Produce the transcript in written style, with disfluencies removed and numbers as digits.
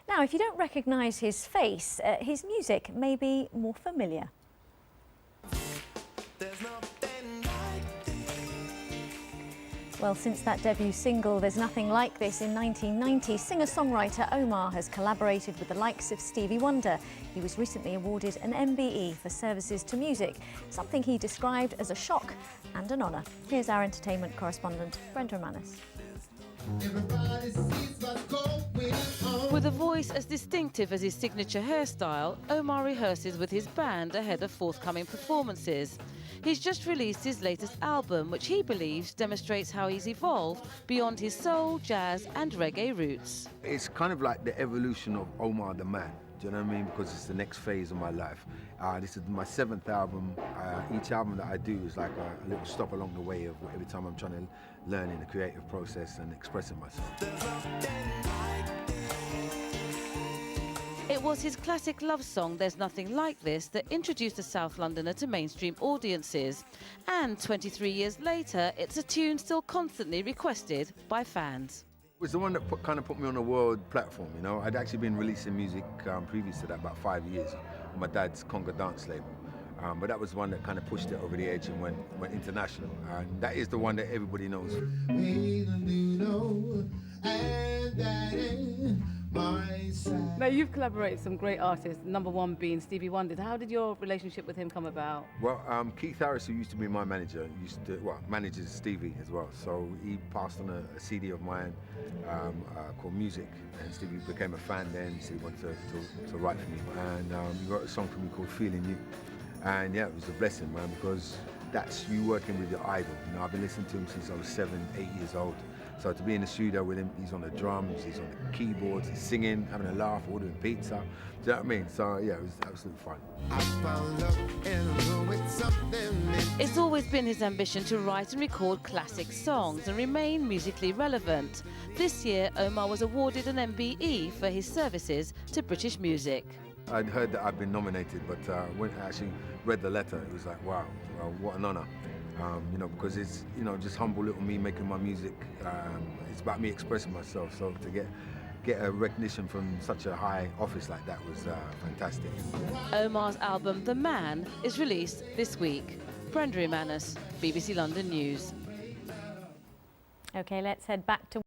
Now, if you don't recognise his face, his music may be more familiar. Well, since that debut single, There's Nothing Like This, in 1990, singer-songwriter Omar has collaborated with the likes of Stevie Wonder. He was recently awarded an MBE for services to music, something he described as a shock and an honour. Here's our entertainment correspondent, Brenda Manis. With a voice as distinctive as his signature hairstyle, Omar rehearses with his band ahead of forthcoming performances. He's just released his latest album, which he believes demonstrates how he's evolved beyond his soul, jazz and reggae roots. It's kind of like the evolution of Omar the man. Do you know what I mean? Because it's the next phase of my life. This is my 7th album. Each album that I do is like a little stop along the way of every time I'm trying to learn in the creative process and expressing myself. It was his classic love song, There's Nothing Like This, that introduced the South Londoner to mainstream audiences. And 23 years later, it's a tune still constantly requested by fans. It was the one that kind of put me on a world platform, you know. I'd actually been releasing music previous to that, about 5 years, on my dad's conga dance label. But that was the one that kind of pushed it over the edge and went international. And that is the one that everybody knows. Now, you've collaborated with some great artists, number one being Stevie Wonder. How did your relationship with him come about? Well, Keith Harris, who used to be my manager, manages Stevie as well. So he passed on a CD of mine called Music, and Stevie became a fan then, so he wanted to write for me. And he wrote a song for me called Feeling You. And yeah, it was a blessing, man, because that's you working with your idol. You know, I've been listening to him since I was 7, 8 years old. So to be in the studio with him, he's on the drums, he's on the keyboards, he's singing, having a laugh, ordering pizza. Do you know what I mean? So yeah, it was absolutely fun. It's always been his ambition to write and record classic songs and remain musically relevant. This year, Omar was awarded an MBE for his services to British music. I'd heard that I'd been nominated, but when I actually read the letter, it was like, wow, well, what an honour. You know, because it's, you know, just humble little me making my music. It's about me expressing myself. So to get a recognition from such a high office like that was fantastic. Omar's album, The Man, is released this week. Brenda Manis, BBC London News. OK, let's head back to